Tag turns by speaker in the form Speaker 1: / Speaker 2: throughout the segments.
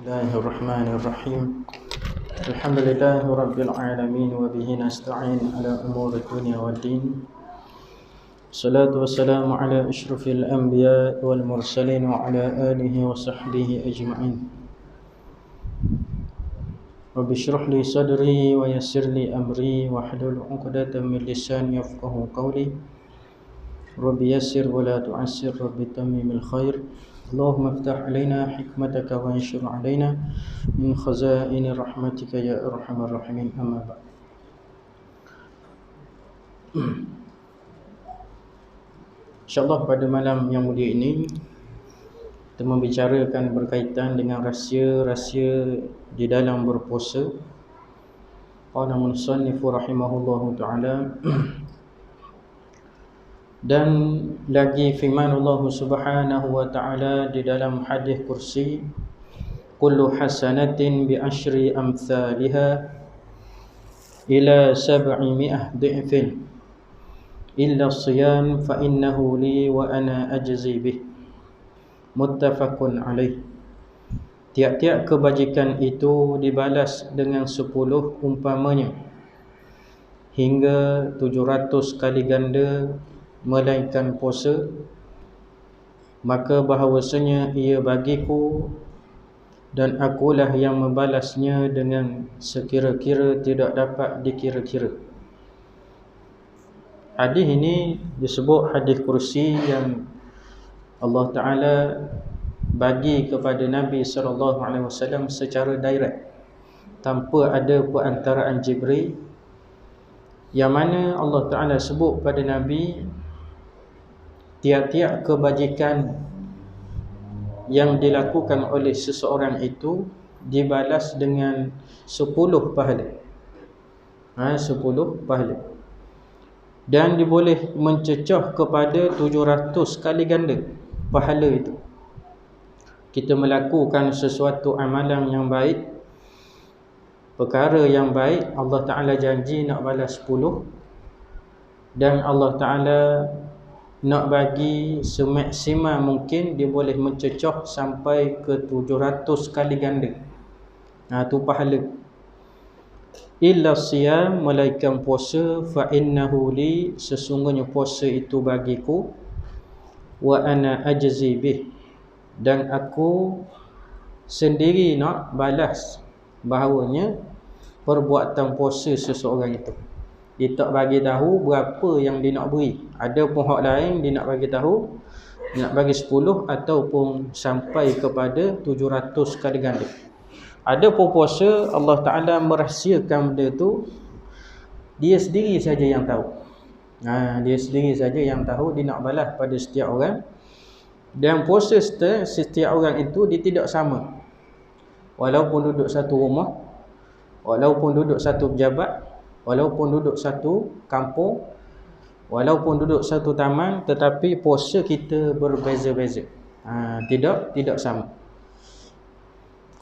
Speaker 1: الله الرحمن الرحيم الحمد لله رب العالمين وبه نستعين على أمور الدنيا والدين الصلاة والسلام على أشرف الأنبياء والمرسلين وعلى آله وصحبه أجمعين رب اشرح لي صدري ويسر لي أمري واحلل عقدة من لساني يفقهوا قولي رب يسر ولا تعسر رب تمم الخير اللهم افتح علينا حكمتك وانشر علينا من خزائن رحمتك يا أرحم الراحمين أما بعد. InsyaAllah pada malam yang mulia ini kita membicarakan berkaitan dengan rahsia-rahsia di dalam berpuasa. Qala musannifu rahimahullahu ta'ala, dan lagi firman Allah Subhanahu wa ta'ala di dalam hadis kursi, kullu hasanatin bi asyri amthaliha ila 700 dhi'fin illa siyam fa innahu li wa ana ajzi bih, muttafaqun alaih. Tiap-tiap kebajikan itu dibalas dengan 10 umpamanya hingga 700 kali ganda melainkan puasa, maka bahawasanya ia bagiku dan akulah yang membalasnya dengan sekira-kira tidak dapat dikira-kira. Hadis ini disebut hadis kursi yang Allah Ta'ala bagi kepada Nabi SAW secara direct, tanpa ada perantaraan Jibril, yang mana Allah Ta'ala sebut pada Nabi tiap-tiap kebajikan yang dilakukan oleh seseorang itu dibalas dengan 10 pahala. 10 pahala. Dan diboleh mencecah kepada 700 kali ganda pahala itu. Kita melakukan sesuatu amalan yang baik, perkara yang baik, Allah Ta'ala janji nak balas 10, dan Allah Ta'ala nak bagi semaksimal mungkin dia boleh mencecah sampai ke 700 kali ganda. Itu pahala. Illa siyam, melainkan puasa, fa innahu li, sesungguhnya puasa itu bagiku, wa ana ajzi bih, dan aku sendiri nak balas bahawanya perbuatan puasa seseorang itu. Dia tak bagi tahu berapa yang dia nak beri. Ada pun hak lain dia nak bagi tahu, dia nak bagi 10 ataupun sampai kepada 700 kali ganda. Ada pun puasa Allah Ta'ala merahsiakan benda tu, dia sendiri saja yang tahu. Dia sendiri saja yang tahu dia nak balas pada setiap orang. Dan puasa setiap orang itu dia tidak sama. Walaupun duduk satu rumah, walaupun duduk satu pejabat, walaupun duduk satu kampung, walaupun duduk satu taman, tetapi puasa kita berbeza-beza. Tidak sama.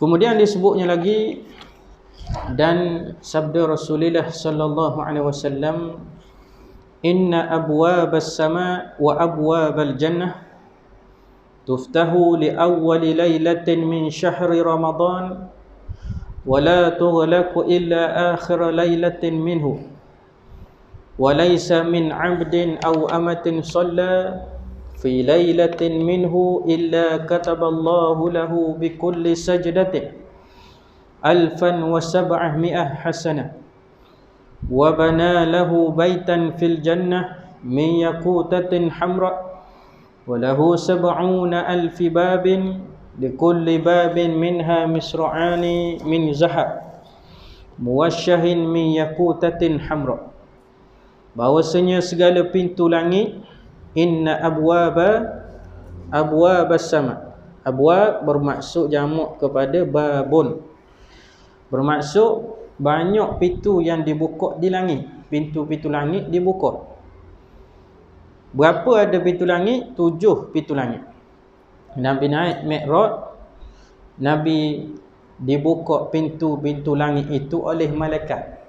Speaker 1: Kemudian disebutnya lagi, dan sabda Rasulullah sallallahu alaihi wasallam, inna abwabas sama wa abwabal jannah tuftahu li awwali lailatin min syahri Ramadan wa la tughlaqu illa akhir lailatin minhu wa laysa min 'abdin aw amatin shalla fi lailatin minhu illa kataballahu lahu bi kulli sajdatin 1700 hasanah wa bana lahu baitan fil jannah min yaqutatin hamra wa lahu 70,000 babin likulli babin minha misra'ani min zahab muwashshahin min yaqutatin hamra. Bahawasanya segala pintu langit, inna abwabas sama. Abwab bermaksud jamak kepada babun, bermaksud banyak pintu yang dibuka di langit. Pintu-pintu langit dibuka. Berapa ada pintu langit? 7 pintu langit. Nabi naik Mi'raj, Nabi dibuka pintu-pintu langit itu oleh malaikat.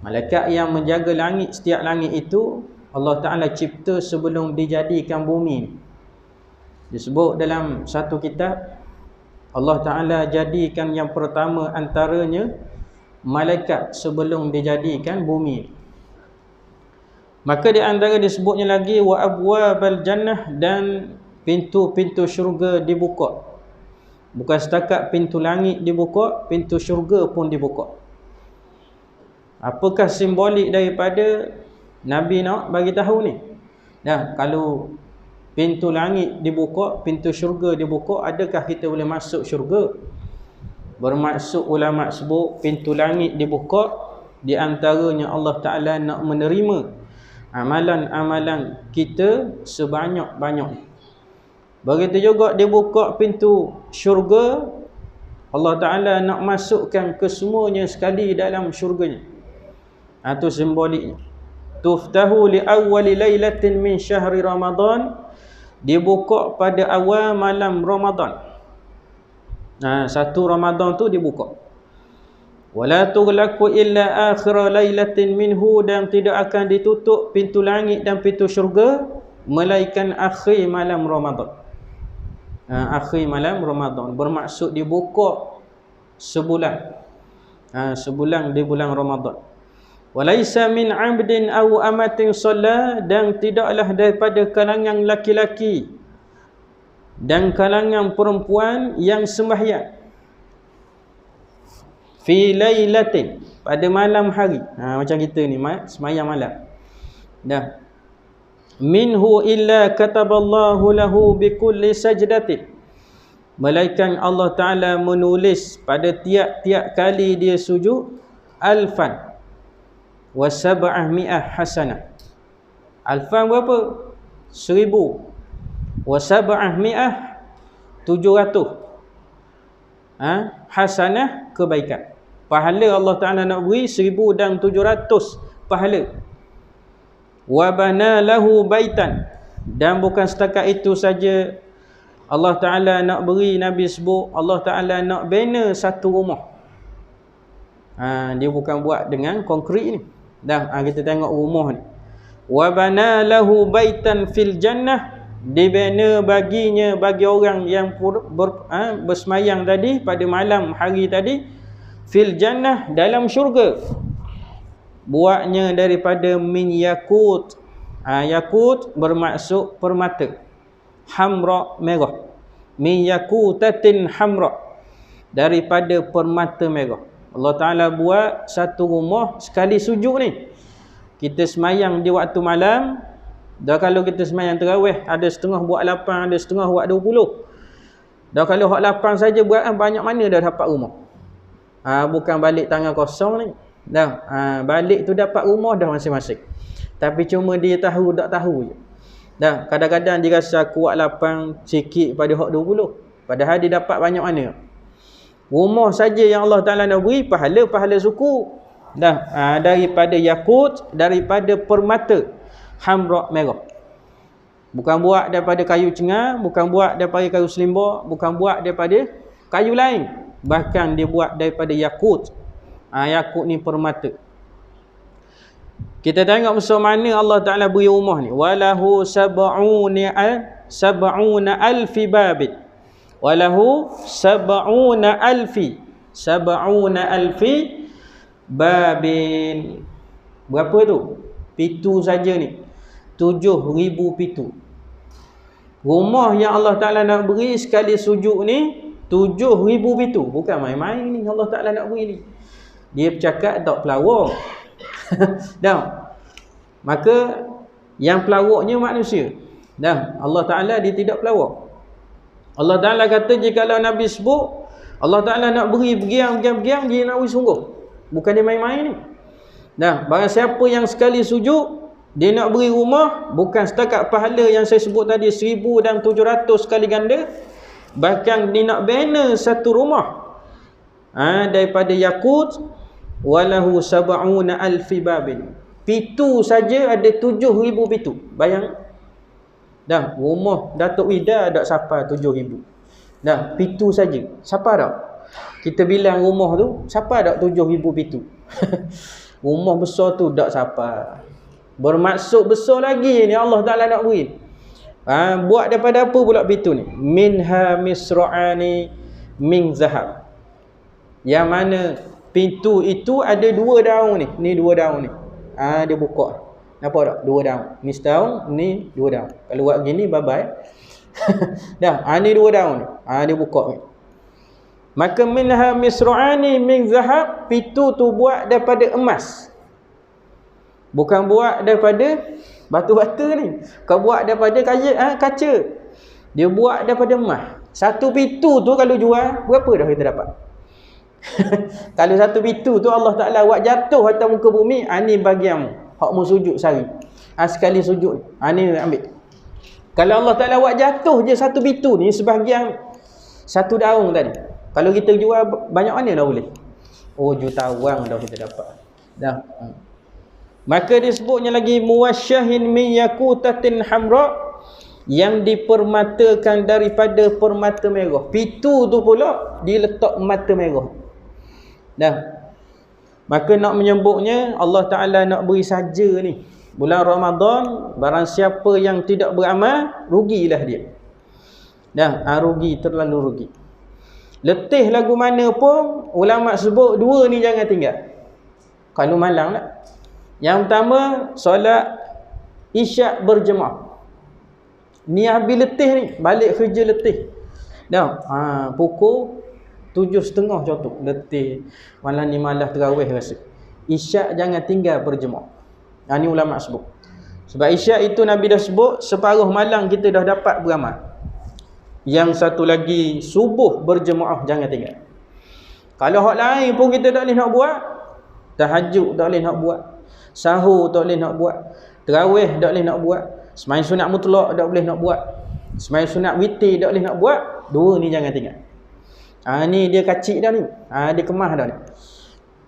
Speaker 1: Malaikat yang menjaga langit, setiap langit itu Allah Ta'ala cipta sebelum dijadikan bumi. Disebut dalam satu kitab, Allah Ta'ala jadikan yang pertama antaranya malaikat sebelum dijadikan bumi. Maka di antara disebutnya lagi wa abwabal jannah, dan pintu-pintu syurga dibuka. Bukan setakat pintu langit dibuka, pintu syurga pun dibuka. Apakah simbolik daripada Nabi nak bagi tahu ni? Nah, kalau pintu langit dibuka, pintu syurga dibuka, adakah kita boleh masuk syurga? Bermaksud ulama sebut pintu langit dibuka, di antaranya Allah Ta'ala nak menerima amalan-amalan kita sebanyak-banyak. Begitu juga dibuka pintu syurga, Allah Ta'ala nak masukkan kesemuanya sekali dalam syurganya. Itu simboliknya. Tuftahu li awwali lailatin min syahri Ramadan, dibuka pada awal malam Ramadan. Satu Ramadan tu dibuka. Wala tughlaqu illa akhir lailatin minhu, dan tidak akan ditutup pintu langit dan pintu syurga melainkan akhir malam Ramadan. Akhir malam Ramadan bermaksud dibuka sebulan. Sebulan di bulan Ramadan. Walaisa min 'abdin aw amatin shalla, dan tidaklah daripada kalangan laki-laki dan kalangan perempuan yang sembahyang fi lailatin, pada malam hari. Macam kita ni sembahyang malam. Dah. Minhu illa kataballahu lahu bikulli sajdatin, melainkan Allah Ta'ala menulis pada tiap-tiap kali dia sujud alfan wa sab'ah mi'ah hasanah. Alfan berapa? 1000. Wa sab'ah mi'ah 700. Hasanah, kebaikan. Pahala Allah Ta'ala nak beri 1700 pahala. Wa bana lahu baitan, dan bukan setakat itu saja, Allah Ta'ala nak beri, Nabi sebut Allah Ta'ala nak bina satu rumah. Dia bukan buat dengan konkrit ni. Dah, kita tengok rumah ni. Wa bana lahu baitan fil jannah, dibina baginya, bagi orang yang bersemayang tadi pada malam hari tadi, fil jannah, dalam syurga. Buatnya daripada min yakut. Yakut bermaksud permata. Hamra, merah. Min yakutatin hamra, daripada permata merah. Allah Ta'ala buat satu rumah sekali sujud ni. Kita semayang di waktu malam. Dah, kalau kita semayang tarawih, ada setengah buat 8, ada setengah buat 20. Dah, kalau hak 8 saja buat, banyak mana dah dapat rumah. Bukan balik tangan kosong ni. Dah, balik tu dapat rumah dah masing-masing. Tapi cuma dia tahu tak tahu je. Dah, kadang-kadang dia rasa kuat 8 sikit pada hak 20. Padahal dia dapat banyak mana. Rumah saja yang Allah Ta'ala nak beri pahala suku. Dah, daripada yakut, daripada permata hamra, merah. Bukan buat daripada kayu cengar, bukan buat daripada kayu selimba, bukan buat daripada kayu lain. Bahkan dia buat daripada yakut. Yakut ni permata. Kita tengok bersama mana Allah Ta'ala beri rumah ni. Walahu sab'una alfi babin. Walahu sab'una alfi babin. Berapa tu? Pintu saja ni 7,000 pintu. Rumah yang Allah Ta'ala nak beri sekali sujud ni 7,000 pintu. Bukan main-main ni Allah Ta'ala nak beri ni. Dia bercakap tak pelawak. Dah. Maka yang pelawaknya manusia. Dah, Allah Ta'ala dia tidak pelawak. Allah Ta'ala kata jikalau Nabi sebut Allah Ta'ala nak beri begiang, dia nak beri sungguh. Bukan dia main-main ni. Dah, barang siapa yang sekali sujud, dia nak beri rumah, bukan setakat pahala yang saya sebut tadi 1700 kali ganda, bahkan dia nak bina satu rumah daripada yakut. Walahu sab'una alfi babin. Pintu saja ada 7,000 pintu. Bayang. Dah, rumah Datuk Ida dak siapa 7,000. Dah, pintu saja. Siapa dak? Kita bilang rumah tu, siapa dak 7,000 pintu? Rumah besar tu dak siapa. Bermaksud besar lagi ni Allah Ta'ala nak beri. Buat daripada apa pula pintu ni? Minha misra'ani, min zahab. Yang mana pintu itu ada 2 daun ni. Ni 2 daun ni. Dia buka. Nampak tak? 2 daun. Ni setahun, ni 2 daun. Kalau buat gini bye-bye. Dah, ni 2 daun ni. Dia buka ni. Maka minha misru'ani min zahab, pintu tu buat daripada emas. Bukan buat daripada batu-bata ni. Kau buat daripada kaca. Dia buat daripada emas. Satu pintu tu kalau jual, berapa dah kita dapat? Kalau satu pintu tu Allah Ta'ala buat jatuh atas muka bumi, ni bagianmu. Hak mu sujud sehari. Sekali sujud. Ni ambil. Kalau Allah Ta'ala buat jatuh je satu pintu ni, sebahagian satu daun tadi. Kalau kita jual, banyak mana dah boleh? Jutawan dah kita dapat. Dah. Maka disebutnya lagi muwasyahin min yakutatin hamra, yang dipermatakan daripada permata merah. Pintu tu pula diletak mata merah. Dah. Maka nak menyebutnya Allah Ta'ala nak beri saja ni. Bulan Ramadan, barang siapa yang tidak beramal, rugilah dia. Dah, rugi, terlalu rugi. Letih lagu mana pun, ulama sebut 2 ni jangan tinggal. Kalau malam lah. Yang pertama, solat isyak berjemaah. Ni habis letih ni, balik kerja letih. Dah, pukul 7.30 contoh, letih. Malam ni malas terawih rasa. Isyak jangan tinggal berjemaah. Ni ulama sebut. Sebab isyak itu Nabi dah sebut, separuh malam kita dah dapat beramal. Yang satu lagi, subuh berjemaah jangan tinggal. Kalau hak lain pun kita tak boleh nak buat. Tahajud tak boleh nak buat. Sahur tak boleh nak buat. Tarawih tak boleh nak buat. Sembahyang sunat mutlak tak boleh nak buat. Sembahyang sunat witir tak boleh nak buat. 2 ni jangan tinggal. Ni dia kacik dah ni. Dia kemas dah ni.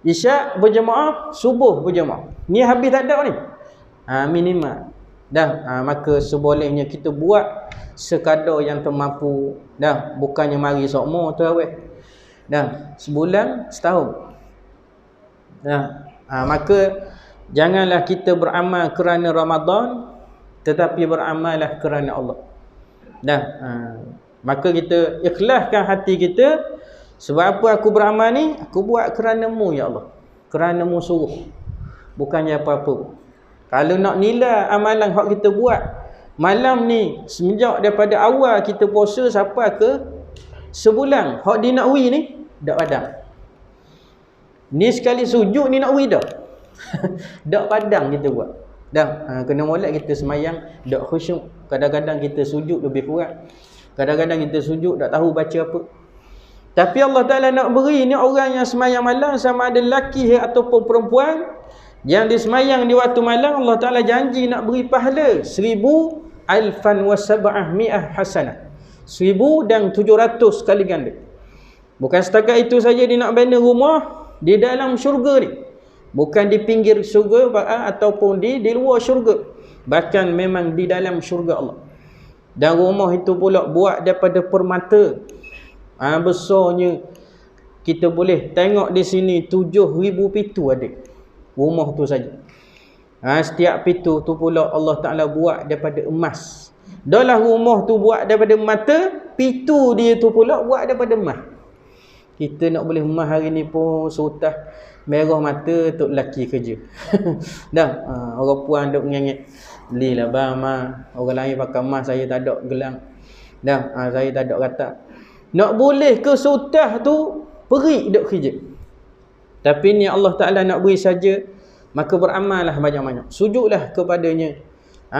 Speaker 1: Isyak berjemaah, subuh berjemaah. Ni habis tak ada ni. Minimal. Dah, maka sebolehnya kita buat sekadar yang termampu. Dah, bukannya mari sokmo tarawih. Dah, sebulan, setahun. Dah, maka janganlah kita beramal kerana Ramadan, tetapi beramallah kerana Allah. Dah, maka kita ikhlaskan hati kita. Sebab apa aku beramal ni? Aku buat kerana-Mu ya Allah. Kerana-Mu suruh. Bukannya apa-apa. Kalau nak nilai amalan hak kita buat malam ni, semenjak daripada awal kita puasa sampai ke sebulan, hak dinakwi ni dak padang. Ni sekali sujud ni nakwi dah. Dak padang kita buat. Dah, kena molek kita semayang dak khusyuk. Kadang-kadang kita sujud lebih kurang. Kadang-kadang kita sujud tak tahu baca apa. Tapi Allah Ta'ala nak beri ni orang yang semayang malam, sama ada lelaki ataupun perempuan, yang disemayang di waktu malam, Allah Ta'ala janji nak beri pahala 1,000 alfan wa sab'ah hasanah. 1,700 kali ganda. Bukan setakat itu saja dia nak bina rumah di dalam syurga ni. Bukan di pinggir syurga ataupun di luar syurga. Bahkan memang di dalam syurga Allah. Dan rumah itu pula buat daripada permata. Besarnya kita boleh tengok di sini 7,000 pintu ada. Rumah tu saja. Setiap pintu tu pula Allah Ta'ala buat daripada emas. Dahlah rumah tu buat daripada mata, pintu dia tu pula buat daripada emas. Kita nak boleh emas hari ni pun sultah merah mata tok lelaki kerja. Dah, orang puan duk ngengek. Belilah bang mah. Orang lain pakai emas, saya tak ada gelang. Dah, saya tak ada katak. Nak boleh ke sultah tu perik duk kerja. Tapi ni Allah Ta'ala nak beri saja, maka beramallah banyak-banyak. Sujudlah kepadanya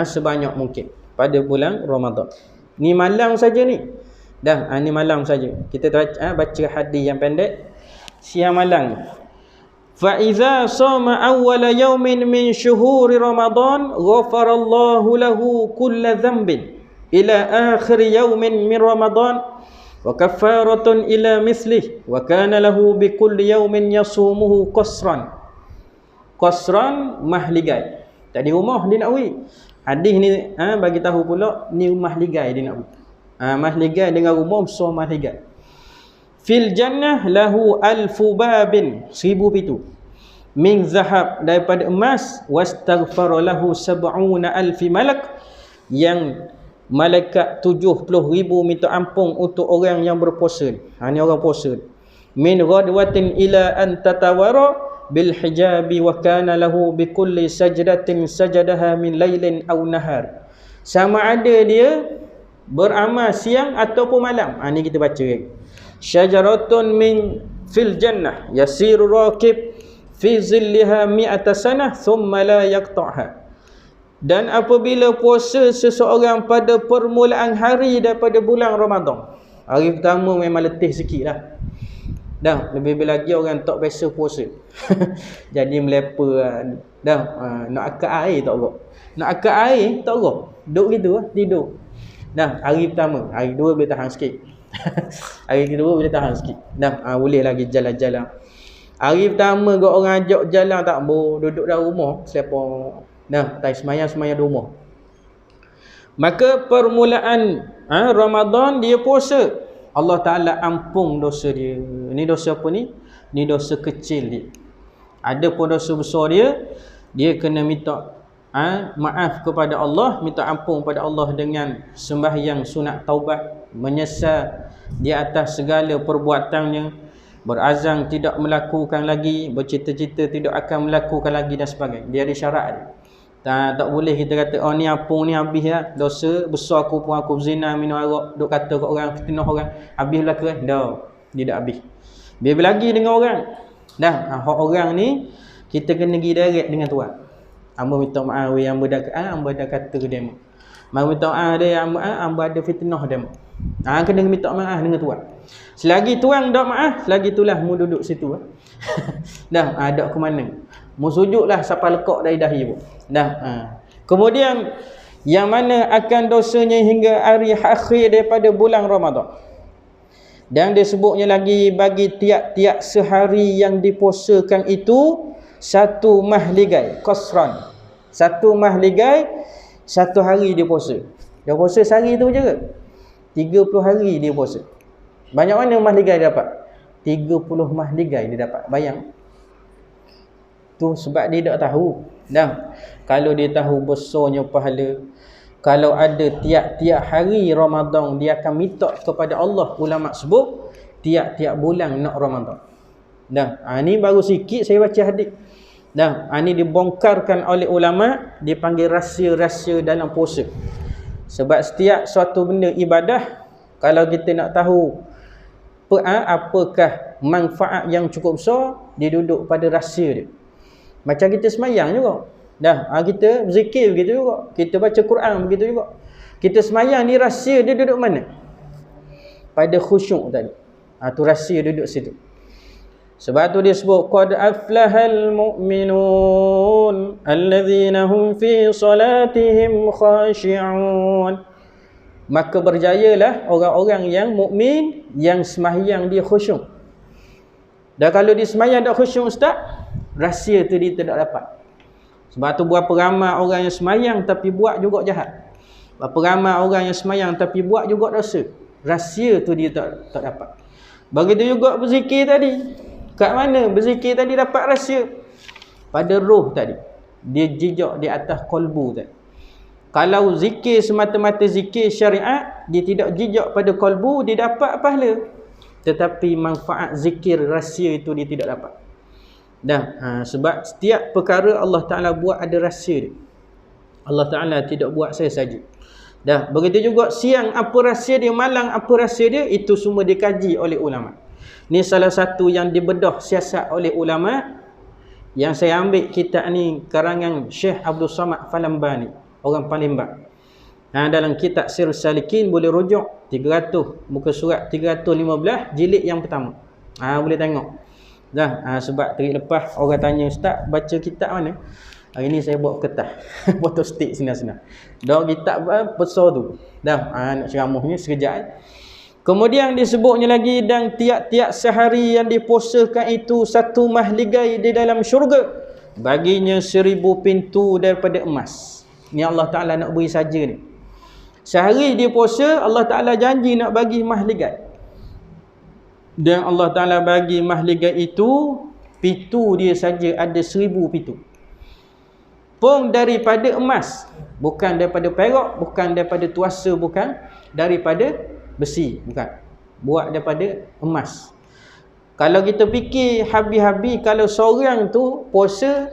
Speaker 1: sebanyak mungkin pada bulan Ramadan. Ni malam saja ni. Dah, ni malam saja. Kita baca hadis yang pendek siang malam. Fa iza sama awwala yawmin min syuhuri Ramadan, ghafarallahu lahu kulla dhanbin ila akhir yawmin min Ramadan wa kaffaratun ila mislih wa kana lahu bi kulli yawmin yasumuhu qasran. Qasran mahligai. Tadi rumah dia nak beri. Hadis ni bagi tahu pula ni mahligai dia nak beri. Mahligai dengan rumah besar mahligai. Fil jannah lahu alfu babin, 1,000 pintu. Min zahab, daripada emas. Wastaghfara lahu 70,000 malak, yang malaikat 70,000 minta ampun untuk orang yang berpuasa. Ni orang puasa. Min ghadwatin ila an tatawara bil hijabi wa kana lahu bi kulli sajdatin sajadaha min lailin aw nahar. Sama ada dia beramal siang ataupun malam. Ni kita baca kan. Syajaratun min fil jannah yasiru raqib fi zillaha mi'ata sanah thumma la yaqta'ha. Dan apabila puasa seseorang pada permulaan hari daripada bulan Ramadan, hari pertama memang letih sikit lah. Dah, lebih-lebih lagi orang tak biasa puasa. Jadi melepa dah. Nak akak air tak rok. Nak akak air tak rok. Duduk gitu lah, tidur. Dah, hari pertama, hari kedua boleh tahan sikit. Hari kedua boleh tahan sikit. Dah, boleh lagi jalan-jalan. Hari pertama kau orang ajak jalan tak mau, duduk dalam rumah selepas dah, tak semayang-semayang di rumah. Maka permulaan Ramadan dia puasa, Allah Ta'ala ampun dosa dia. Ni dosa apa ni? Ni dosa kecil dia. Ada pun dosa besar dia kena minta maaf kepada Allah, minta ampun kepada Allah dengan sembahyang sunat taubat, menyesal di atas segala perbuatannya, berazam tidak melakukan lagi, bercita-cita tidak akan melakukan lagi dan sebagainya. Dia ada syarat dia. Tak boleh kita kata ni ampun ni habis lah, dosa besar aku pun aku berzina, minum arak, duk kata kat orang, fitnah orang, habislah ke? Dah, dia dah habis. Biar lagi dengan orang. Dah, hak orang ni kita kena pergi direct dengan Tuhan. Hamba minta maaf we hamba dah kata ke dia. Hamba minta maaf dia, hamba ada fitnah dia. Kena minta maaf dengan Tuhan. Selagi Tuhan dak maaf, selagi itulah mu duduk situ. Dah, dak ke mana? Mu sujudlah sampai lekak dari dahi pun. Dah. Kemudian yang mana akan dosanya hingga hari akhir daripada bulan Ramadan. Dan disebutnya lagi bagi tiap-tiap sehari yang dipuasakan itu satu mahligai qasran. Satu mahligai satu hari dia puasa. Dia puasa sehari tu je ke? 30 hari dia puasa. Banyak mana mahligai dia dapat? 30 mahligai dia dapat. Bayang. Tu sebab dia tak tahu. Dah. Kalau dia tahu besarnya pahala, kalau ada tiap-tiap hari Ramadan dia akan minta kepada Allah, ulama sebut tiap-tiap bulan nak Ramadan. Dah. Ni baru sikit saya baca hadis. Dah. Ni dibongkarkan oleh ulama, dipanggil rahsia-rahsia dalam puasa. Sebab setiap suatu benda ibadah, kalau kita nak tahu apakah manfaat yang cukup besar, dia duduk pada rahsia dia. Macam kita semayang juga. Dah, kita berzikir begitu juga. Kita baca Quran begitu juga. Kita semayang ni rahsia dia duduk mana? Pada khusyuk tadi. Tu rahsia duduk situ. Sebab tu dia sebut qad aflahal mu'minun allazina hum fi salatihim khashi'un. Maka berjayalah orang-orang yang mukmin yang sembahyang dia khusyuk. Dan kalau dia sembahyang tak khusyuk ustaz, rahsia tu dia tak dapat. Sebab tu berapa ramai orang yang sembahyang tapi buat juga jahat. Berapa ramai orang yang sembahyang tapi buat juga dosa. Rahsia tu dia tak dapat. Begitu juga berzikir tadi. Kat mana berzikir tadi dapat rahsia? Pada roh tadi. Dia jejak di atas kolbu tadi. Kalau zikir semata-mata zikir syariat, dia tidak jejak pada kolbu, dia dapat pahala. Tetapi manfaat zikir rahsia itu dia tidak dapat. Dah, sebab setiap perkara Allah Ta'ala buat ada rahsia dia. Allah Ta'ala tidak buat saya saja. Dah, begitu juga siang apa rahsia dia, malam apa rahsia dia, itu semua dikaji oleh ulama. Ni salah satu yang dibedah siasat oleh ulama. Yang saya ambil kitab ni karangan Syekh Abdul Samad Falambani, orang Palembang. Dalam kitab Sirrus Salikin boleh rujuk 300, muka surat 315 jilid yang pertama. Boleh tengok. Dah, sebab tadi lepas orang tanya, ustaz baca kitab mana? Hari ni saya buat kertas. Photostat senang-senang. Dah kitab besar tu. Dah, nak ceramahnya sekejap. Kemudian disebutnya lagi, dan tiap-tiap sehari yang dipuasakan itu satu mahligai di dalam syurga, baginya 1000 pintu daripada emas. Ni Allah Ta'ala nak beri saja ni. Sehari dia puasa, Allah Ta'ala janji nak bagi mahligai. Dan Allah Ta'ala bagi mahligai itu, pintu dia saja ada 1000 pintu. pun daripada emas, bukan daripada perak, bukan daripada tuasa, bukan daripada besi, bukan, buat daripada emas. Kalau kita fikir habis-habis, kalau seorang tu puasa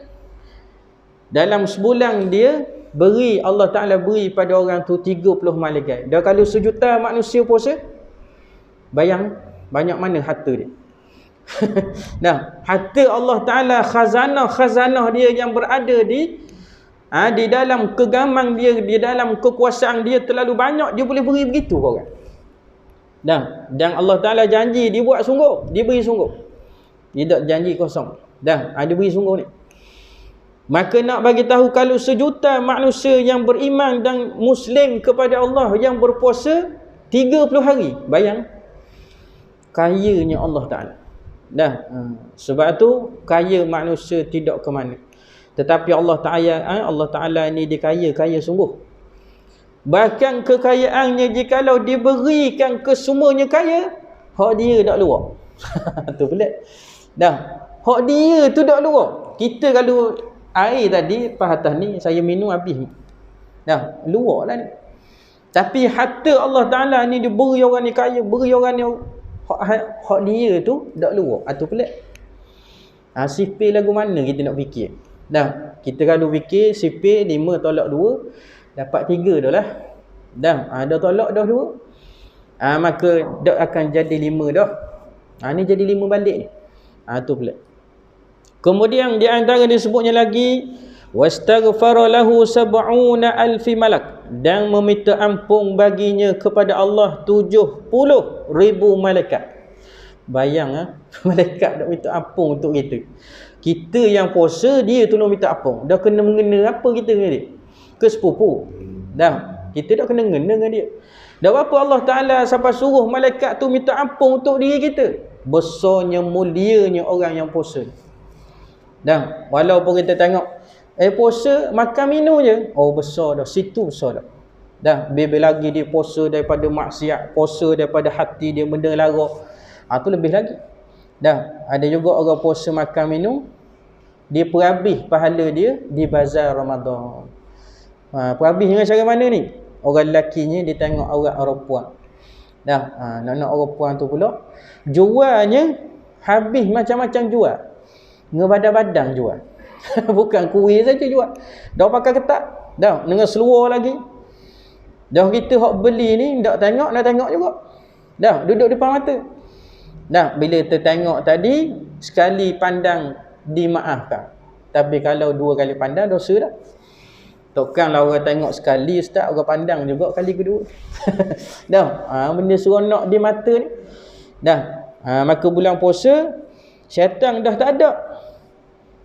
Speaker 1: dalam sebulan, dia beri, Allah Ta'ala beri pada orang tu 30 malaikat. Dan kalau sejuta manusia puasa, bayang banyak mana harta dia. Nah, harta Allah Ta'ala, khazanah dia yang berada di dalam kegamang dia, di dalam kekuasaan dia terlalu banyak, dia boleh beri begitu orang. Dan Allah Ta'ala janji dia buat sungguh, dia beri sungguh. Dia tak janji kosong. Dia beri sungguh ni. Maka nak bagi tahu, kalau sejuta manusia yang beriman dan muslim kepada Allah yang berpuasa 30 hari, bayang kayanya Allah Ta'ala. Sebab tu kaya manusia tidak ke mana. Tetapi Allah Ta'ala ni dia kaya sungguh. Bahkan kekayaannya, jikalau diberikan ke semuanya kaya, hak dia tak luar. Tu pelik. Hak dia tu tak luar. Kita kalau air tadi pas atas ni saya minum habis. Luar lah ni. Tapi harta Allah Ta'ala ni dia beri orang ni kaya, beri orang ni hak dia tu tak luar. Tu pelik. Sipir lagu mana kita nak fikir? Kita kalau fikir sipir 5 tolak 2 dapat 3 dah lah. Dah tolak dah 2. Maka dah akan jadi 5 dah. Ni jadi 5 balik ni. Tu pelik. Kemudian di antara disebutnya lagi, wastaghfara lahu 70,000 malak, dan meminta ampun baginya kepada Allah 70,000 malaikat. Bayang malaikat nak minta ampun untuk kita. Kita yang puasa, dia tolong minta ampun. Dah kena mengena apa kita dengan dia? Ke sepupu. Kita dah kena mengena dengan dia. Dah apa Allah Ta'ala sampai suruh malaikat tu minta ampun untuk diri kita? Besarnya, mulianya orang yang puasa. Walaupun kita tengok puasa makan minum je, besar dah, situ besar dah. Bila lagi dia puasa daripada maksiat, puasa daripada hati dia benda lara, tu lebih lagi. Ada juga orang puasa makan minum, dia perhabis pahala dia di bazar Ramadan. Perhabis dengan cara mana ni? Orang lakinya dia tengok aurat orang puan. Nak orang puan tu pula jualnya habis macam-macam jual. Ngebadang-badang jual. Bukan kuih saja jual. Dah pakai ketat. Dengan seluar lagi. Kita hak beli ni tak tengok, nak tengok juga. Duduk depan mata. Bila tertengok tadi, sekali pandang dimaafkan. Tapi kalau 2 kali pandang, dosa dah. Takkanlah orang tengok sekali ustaz, orang pandang juga kali kedua. Benda seronok di mata ni. Maka bulan puasa, syaitan dah tak ada.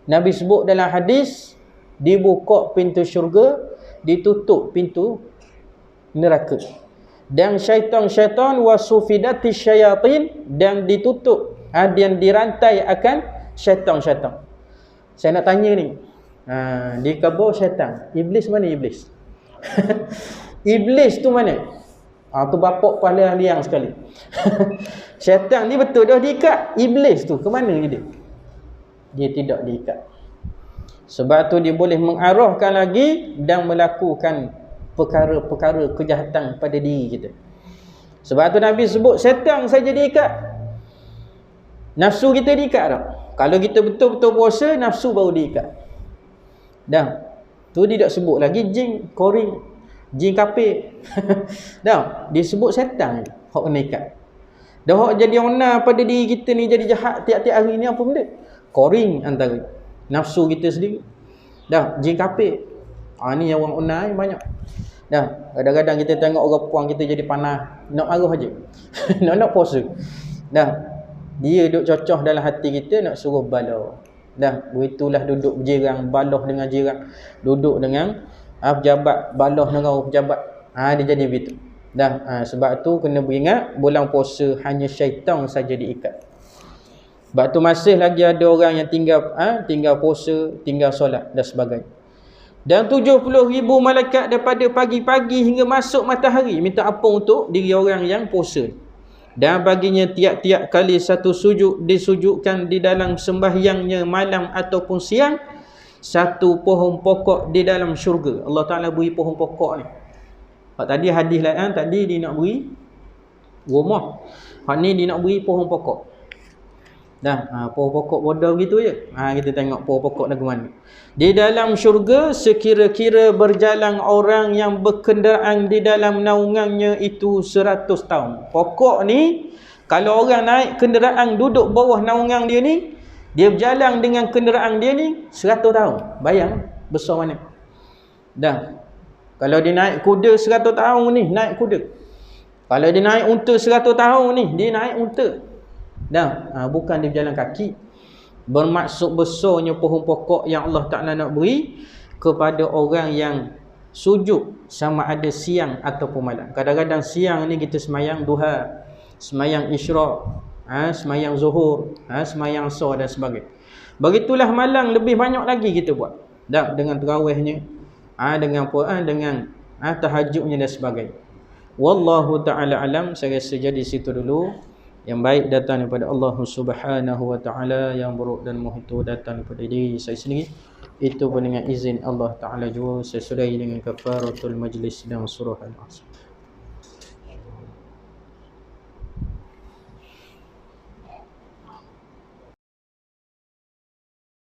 Speaker 1: Nabi sebut dalam hadis, dibuka pintu syurga, ditutup pintu neraka. Dan syaitan-syaitan wasufidati syayatin, dan ditutup, dan dirantai akan syaitan-syaitan. Saya nak tanya ni, di kabur syaitan, iblis mana iblis? Iblis tu mana? Tu bapak pahala liang sekali. Syaitan ni betul dah diikat. Iblis tu ke mana dia? Dia tidak diikat. Sebab tu dia boleh mengarahkan lagi dan melakukan perkara-perkara kejahatan pada diri kita. Sebab tu Nabi sebut syaitan saja diikat. Nafsu kita diikat tak? Kalau kita betul-betul puasa, nafsu baru diikat. Tu dia tak sebut lagi jin koring, jin kafir. Dia sebut syaitan hak kena ikat. Hak jadi onar pada diri kita ni, jadi jahat tiap-tiap hari ni apa benda? Koring antara nafsu kita sendiri. Jin kafir. Ni yang orang onar ni banyak. Kadang-kadang kita tengok orang puan kita jadi panas, nak marah aja. nak puasa. Dia duduk cocoh dalam hati kita, nak suruh bala. Begitulah duduk berjirang, balah dengan jirang, duduk dengan pejabat, balah dengan orang pejabat. Dia jadi begitu. Sebab tu kena beringat, bulan puasa hanya syaitan saja diikat. Sebab tu masih lagi ada orang yang tinggal puasa, tinggal solat dan sebagainya. Dan 70,000 malaikat daripada pagi-pagi hingga masuk matahari minta ampun untuk diri orang yang puasa. Dan baginya tiap-tiap kali satu sujud disujudkan di dalam sembahyangnya malam ataupun siang, satu pohon pokok di dalam syurga. Allah Ta'ala beri pohon pokok ni. Hak tadi hadis lain, tadi dia nak beri rumah. Hak ni dia nak beri pohon pokok. Dah, pohon pokok bodoh gitu je. Kita tengok pohon pokok nak ke mana. Di dalam syurga, sekira-kira berjalan orang yang berkenderaan di dalam naungannya itu 100 tahun. Pokok ni, kalau orang naik kenderaan duduk bawah naungan dia ni, dia berjalan dengan kenderaan dia ni 100 tahun. Bayang besar mana. Dah. Kalau dia naik kuda 100 tahun ni, naik kuda. Kalau dia naik unta 100 tahun ni, dia naik unta. Dah, bukan dia berjalan kaki. Bermaksud besarnya pohon pokok yang Allah Ta'ala nak beri kepada orang yang sujud, sama ada siang ataupun malam. Kadang-kadang siang ni kita semayang duha, semayang isyraq, semayang zuhur, semayang asar dan sebagainya. Begitulah malam lebih banyak lagi kita buat. Dah, dengan tarawihnya, dengan Quran, dengan tahajudnya dan sebagainya. Wallahu ta'ala alam. Saya rasa jadi situ dulu. Yang baik datang daripada Allah Subhanahu wa ta'ala, yang buruk dan muhtu datang daripada diri saya sendiri. Itu pun dengan izin Allah Ta'ala juga. Saya sudahi dengan kafaratul majlis dan surah Al-Asr.